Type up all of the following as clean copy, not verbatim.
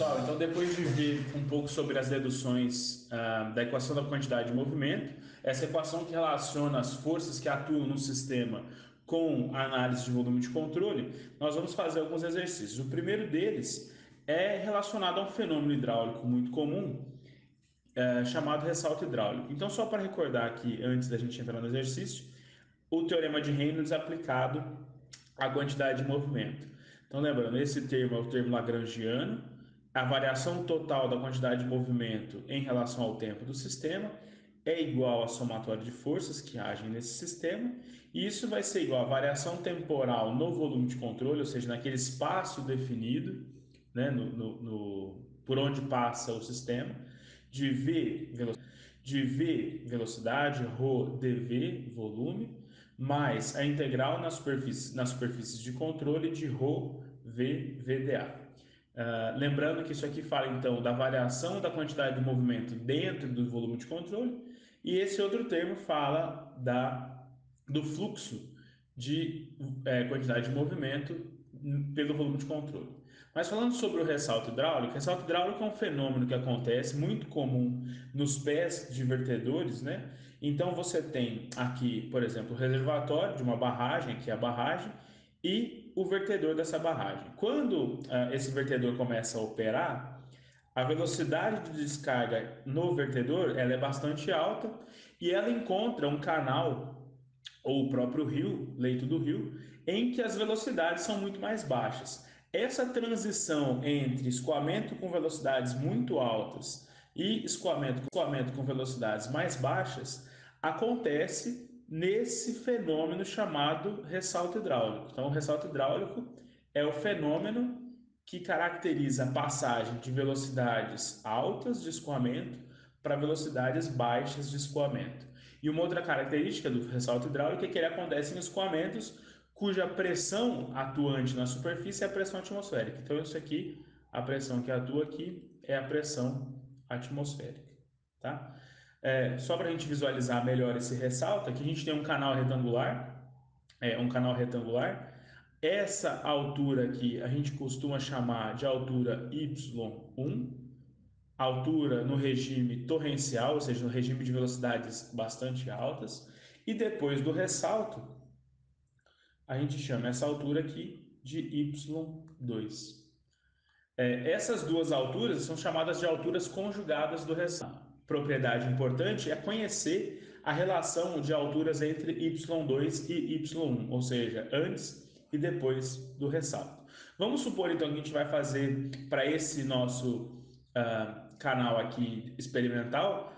pessoal, então depois de ver um pouco sobre as deduções da equação da quantidade de movimento, essa equação que relaciona as forças que atuam no sistema com a análise de volume de controle, nós vamos fazer alguns exercícios. O primeiro deles é relacionado a um fenômeno hidráulico muito comum, chamado ressalto hidráulico. Então, só para recordar aqui, antes da gente entrar no exercício, o teorema de Reynolds aplicado à quantidade de movimento. Então, lembrando, esse termo é o termo lagrangiano, a variação total da quantidade de movimento em relação ao tempo do sistema é igual à somatória de forças que agem nesse sistema, e isso vai ser igual à variação temporal no volume de controle, ou seja, naquele espaço definido, né, por onde passa o sistema, de V velocidade, ρ dV volume, mais a integral nas superfícies de controle de ρ v VDA. Lembrando que isso aqui fala então da variação da quantidade de movimento dentro do volume de controle, e esse outro termo fala do fluxo de quantidade de movimento pelo volume de controle. Mas falando sobre o ressalto hidráulico é um fenômeno que acontece muito comum nos pés de vertedores, né? Então você tem aqui, por exemplo, o reservatório de uma barragem, aqui é a barragem, e o vertedor dessa barragem. Quando esse vertedor começa a operar, a velocidade de descarga no vertedor ela é bastante alta e ela encontra um canal ou o próprio rio, leito do rio, em que as velocidades são muito mais baixas. Essa transição entre escoamento com velocidades muito altas e escoamento com velocidades mais baixas acontece nesse fenômeno chamado ressalto hidráulico. Então, o ressalto hidráulico é o fenômeno que caracteriza a passagem de velocidades altas de escoamento para velocidades baixas de escoamento. E uma outra característica do ressalto hidráulico é que ele acontece em escoamentos cuja pressão atuante na superfície é a pressão atmosférica. Então, isso aqui, a pressão que atua aqui é a pressão atmosférica. Tá? Só para a gente visualizar melhor esse ressalto, aqui a gente tem um canal retangular. Essa altura aqui a gente costuma chamar de altura y1, altura no regime torrencial, ou seja, no regime de velocidades bastante altas, e depois do ressalto, a gente chama essa altura aqui de y2. Essas duas alturas são chamadas de alturas conjugadas do ressalto. Propriedade importante é conhecer a relação de alturas entre y2 e y1, ou seja, antes e depois do ressalto. Vamos supor então que a gente vai fazer para esse nosso canal aqui experimental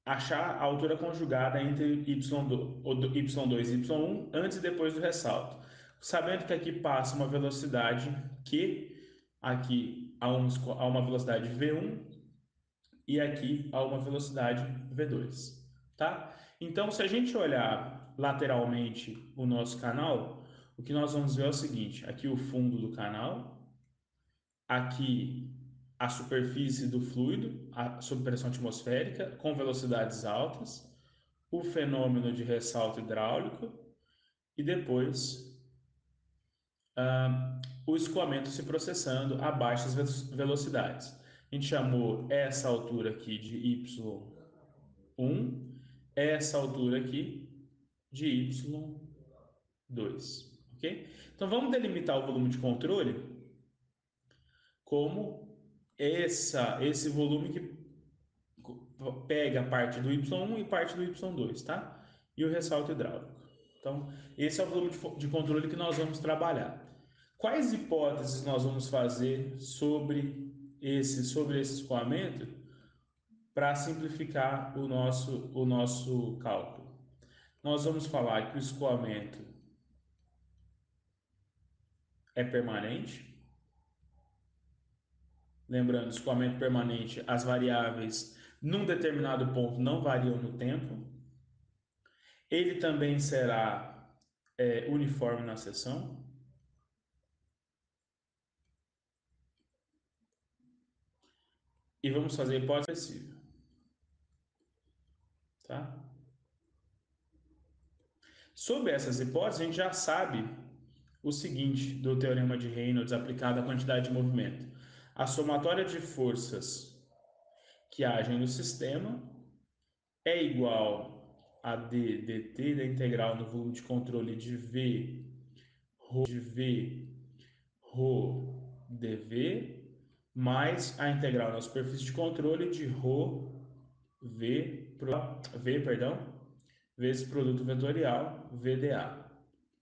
achar a altura conjugada entre y2 e y1 antes e depois do ressalto. Sabendo que aqui passa uma velocidade Q, aqui há uma velocidade V1 e aqui há uma velocidade V2, tá? Então, se a gente olhar lateralmente o nosso canal, o que nós vamos ver é o seguinte: aqui o fundo do canal, aqui a superfície do fluido, sob pressão atmosférica, com velocidades altas, o fenômeno de ressalto hidráulico e depois o escoamento se processando a baixas velocidades. A gente chamou essa altura aqui de y1, essa altura aqui de y2, ok? Então vamos delimitar o volume de controle como esse volume que pega parte do y1 e parte do y2, tá? E o ressalto hidráulico. Então, esse é o volume de controle que nós vamos trabalhar. Quais hipóteses nós vamos fazer sobre esse escoamento para simplificar o nosso cálculo? Nós vamos falar que o escoamento é permanente. Lembrando, escoamento permanente, as variáveis num determinado ponto não variam no tempo. Ele também será uniforme na seção. E vamos fazer a hipótese expressiva. Tá? Sobre essas hipóteses, a gente já sabe o seguinte do teorema de Reynolds aplicado à quantidade de movimento. A somatória de forças que agem no sistema é igual a d dt da integral no volume de controle de V ρ dV mais a integral na superfície de controle de ρ vezes produto vetorial VdA,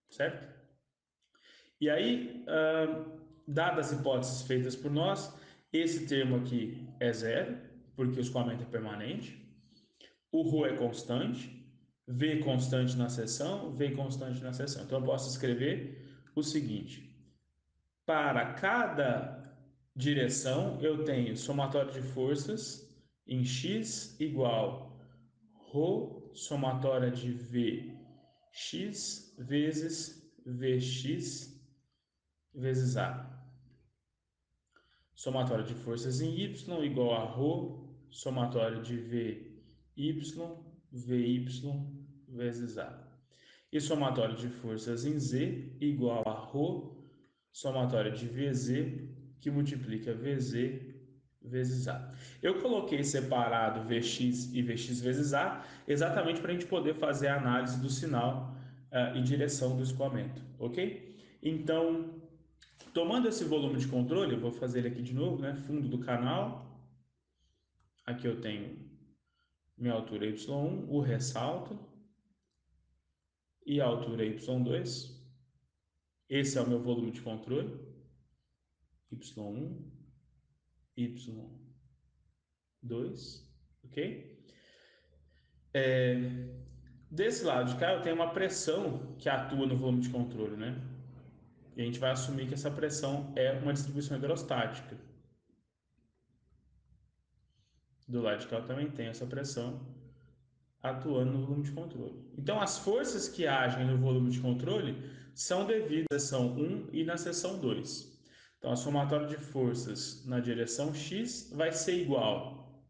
certo? E aí, dadas as hipóteses feitas por nós, esse termo aqui é zero, porque o escoamento é permanente, o ρ é constante, V constante na seção, V constante na seção. Então eu posso escrever o seguinte: para cada direção eu tenho somatório de forças em x igual ρ somatória de V x vezes Vx vezes A. Somatório de forças em y igual a ρ somatório de Vy vezes A. E somatório de forças em z igual a ρ somatório de Vz que multiplica Vz vezes A. Eu coloquei separado Vx e Vx vezes A exatamente para a gente poder fazer a análise do sinal e direção do escoamento, ok? Então, tomando esse volume de controle, eu vou fazer ele aqui de novo, né? Fundo do canal. Aqui eu tenho minha altura y1, o ressalto e a altura y2. Esse é o meu volume de controle, y1, y2, ok? Desse lado de cá eu tenho uma pressão que atua no volume de controle, né? E a gente vai assumir que essa pressão é uma distribuição hidrostática. Do lado de cá eu também tenho essa pressão atuando no volume de controle. Então, as forças que agem no volume de controle são devidas na seção 1 e na seção 2. Então, a somatória de forças na direção x vai ser igual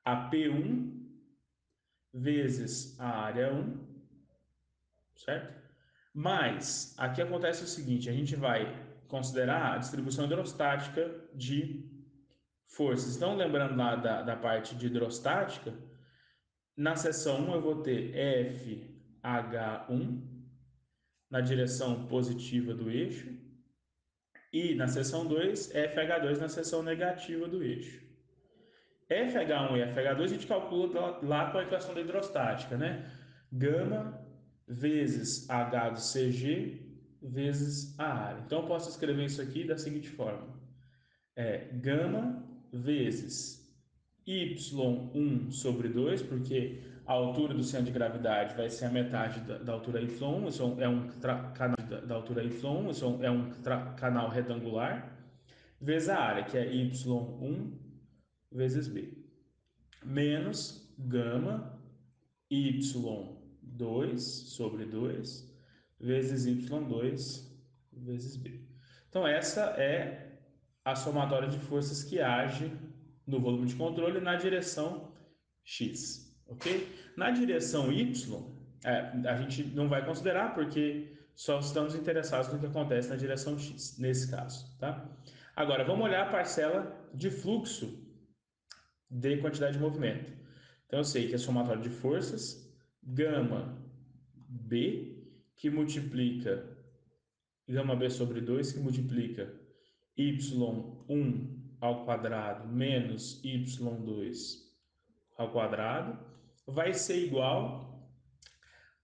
a P1 vezes a área 1, certo? Mas, aqui acontece o seguinte, a gente vai considerar a distribuição hidrostática de forças. Então, lembrando lá da parte de hidrostática, na seção 1 eu vou ter FH1 na direção positiva do eixo e na seção 2 FH2 na seção negativa do eixo. FH1 e FH2 a gente calcula lá com a equação da hidrostática, né? Gama vezes H do CG vezes a área. Então eu posso escrever isso aqui da seguinte forma: gama vezes y1 sobre 2, porque a altura do centro de gravidade vai ser a metade da altura y1, isso é um canal da altura y1, isso é um canal retangular, vezes a área, que é y1 vezes b, menos gama y2 sobre 2 vezes y2 vezes b. Então, essa é a somatória de forças que age no volume de controle na direção x, ok? Na direção y, a gente não vai considerar porque só estamos interessados no que acontece na direção x, nesse caso, tá? Agora, vamos olhar a parcela de fluxo de quantidade de movimento. Então, eu sei que é somatório de forças, gama B, que multiplica gama B sobre 2, que multiplica y1 ao quadrado menos y2 ao quadrado, vai ser igual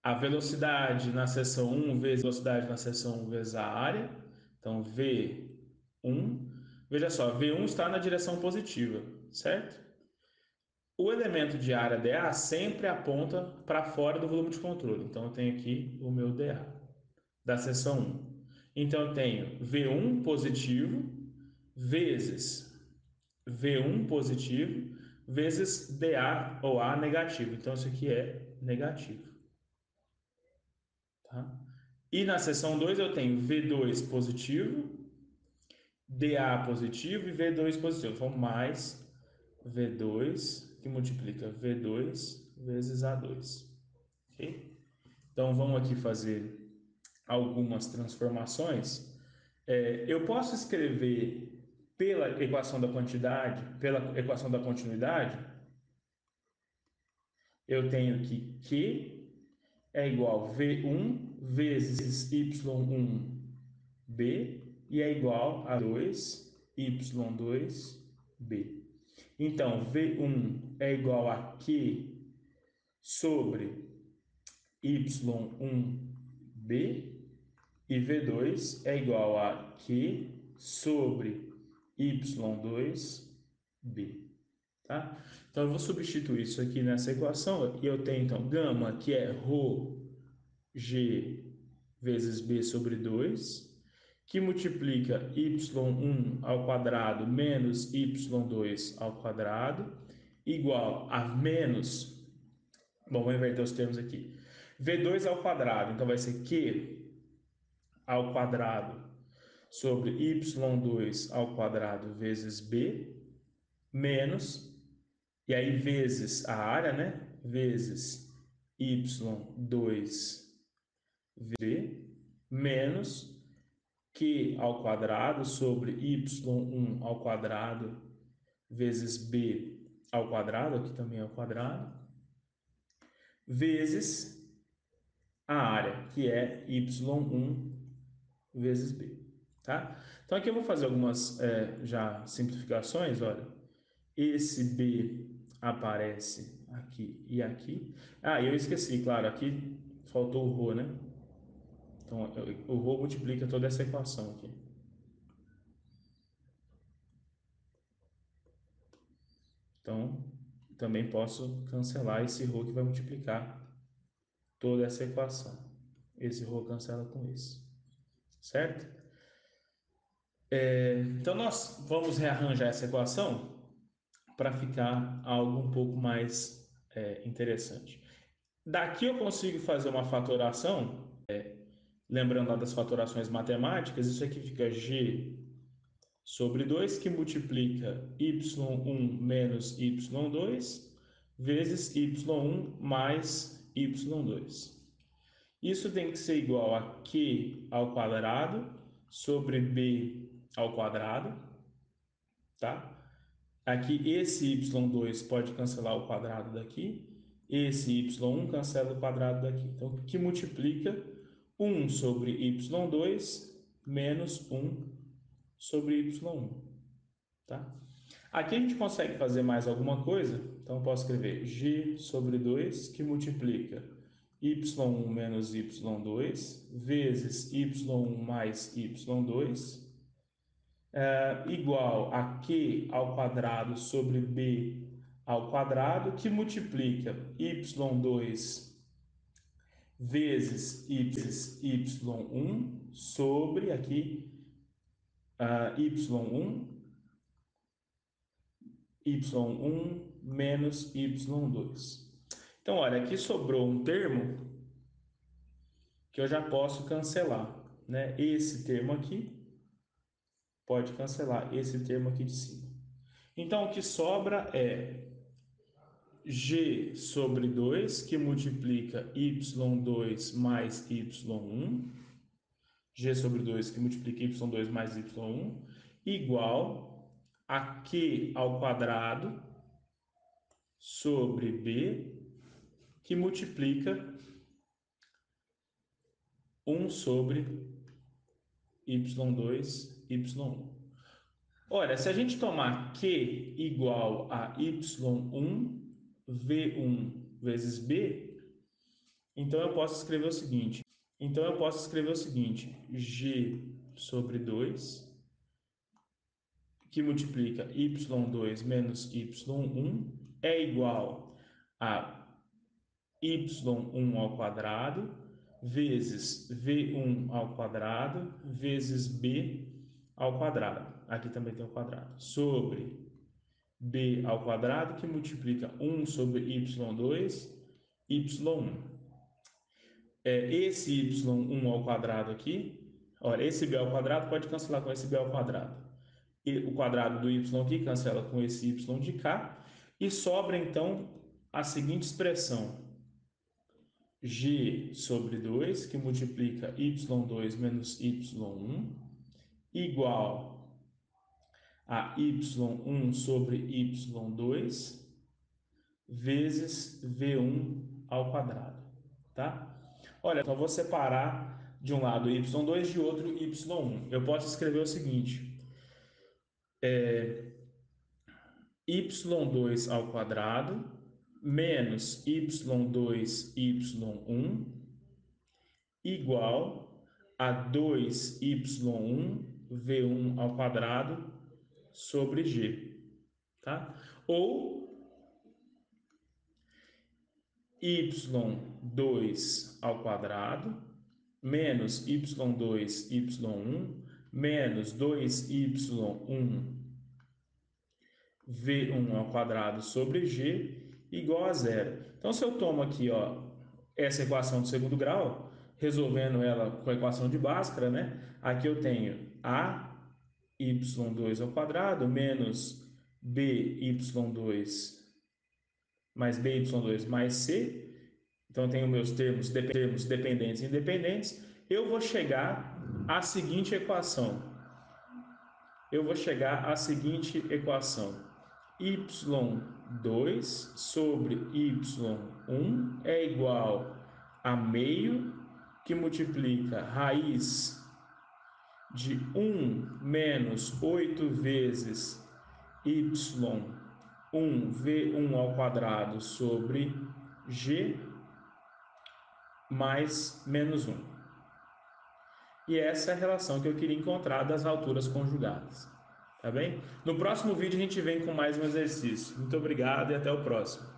a velocidade na seção 1 vezes velocidade na seção 1 vezes a área. Então, V1, veja só, V1 está na direção positiva, certo? O elemento de área dA sempre aponta para fora do volume de controle. Então, eu tenho aqui o meu dA da seção 1. Então, eu tenho V1 positivo vezes V1 positivo vezes dA ou A negativo. Então, isso aqui é negativo. Tá? E na seção 2 eu tenho V2 positivo, dA positivo e V2 positivo. Então, mais V2 que multiplica V2 vezes A2. Ok? Então, vamos aqui fazer algumas transformações. Eu posso escrever pela equação da quantidade, pela equação da continuidade, eu tenho que Q é igual a V1 vezes Y1B e é igual a 2Y2B. Então, V1 é igual a Q sobre Y1B e V2 é igual a Q sobre Y2B. Tá? Então, eu vou substituir isso aqui nessa equação e eu tenho, então, gama, que é ρ G vezes B sobre 2, que multiplica y1 ao quadrado menos y2 ao quadrado, igual a menos, bom, vou inverter os termos aqui, V2 ao quadrado, então vai ser Q ao quadrado sobre y2 ao quadrado vezes B, menos, e aí vezes a área, né? Vezes y2 v menos q ao quadrado sobre y1 ao quadrado vezes b ao quadrado, aqui também ao quadrado, vezes a área, que é y1 vezes b. Tá? Então aqui eu vou fazer algumas já simplificações, olha. Esse b aparece aqui e aqui. Ah, e eu esqueci, claro, aqui faltou o ρ, né? Então, o ρ multiplica toda essa equação aqui. Então, também posso cancelar esse ρ que vai multiplicar toda essa equação. Esse ρ cancela com esse, certo? Então, nós vamos rearranjar essa equação para ficar algo um pouco mais interessante. Daqui eu consigo fazer uma fatoração, lembrando lá das fatorações matemáticas, isso aqui fica g sobre 2 que multiplica y1 menos y2 vezes y1 mais y2. Isso tem que ser igual a q ao quadrado sobre b ao quadrado, tá? Aqui esse y2 pode cancelar o quadrado daqui, esse y1 cancela o quadrado daqui. Então, que multiplica 1 sobre y2 menos 1 sobre y1. Tá? Aqui a gente consegue fazer mais alguma coisa, então eu posso escrever g sobre 2 que multiplica y1 menos y2 vezes y1 mais y2 igual a q ao quadrado sobre b ao quadrado que multiplica y2 vezes y1 sobre aqui y1 y1 menos y2. Então, olha, aqui sobrou um termo que eu já posso cancelar, né? Esse termo aqui pode cancelar esse termo aqui de cima. Então, o que sobra é g sobre 2, que multiplica y2 mais y1, g sobre 2, que multiplica y2 mais y1, igual a q ao quadrado sobre b, que multiplica 1 sobre y2, y1. Olha, se a gente tomar Q igual a y1, v1 vezes b, então eu posso escrever o seguinte. G sobre 2, que multiplica y2 menos y1, é igual a y1 ao quadrado vezes v1 ao quadrado vezes b ao quadrado. Aqui também tem o quadrado. Sobre b ao quadrado, que multiplica 1 sobre y2, y1. Esse y1 ao quadrado aqui, olha, esse b ao quadrado pode cancelar com esse b ao quadrado. E o quadrado do y aqui cancela com esse y de cá. E sobra, então, a seguinte expressão. G sobre 2, que multiplica y2 menos y1, igual a y1 sobre y2 vezes v1 ao quadrado, tá? Olha, então eu vou separar de um lado y2, de outro y1. Eu posso escrever o seguinte, y2 ao quadrado menos y2 y1 igual a 2y1 v1 ao quadrado sobre g, tá? Ou y2 ao quadrado menos y2 y1 menos 2y1 v1 ao quadrado sobre g igual a zero. Então, se eu tomo aqui, ó, essa equação de segundo grau, resolvendo ela com a equação de Bhaskara, né? Aqui eu tenho a y2 ao quadrado menos by2 mais by2 mais c. Então, eu tenho meus termos dependentes e independentes. Eu vou chegar à seguinte equação. Y2 sobre y1 é igual a meio que multiplica raiz de 1 menos 8 vezes y1 v1 ao quadrado sobre g mais menos 1. E essa é a relação que eu queria encontrar das alturas conjugadas. Tá bem? No próximo vídeo a gente vem com mais um exercício. Muito obrigado e até o próximo.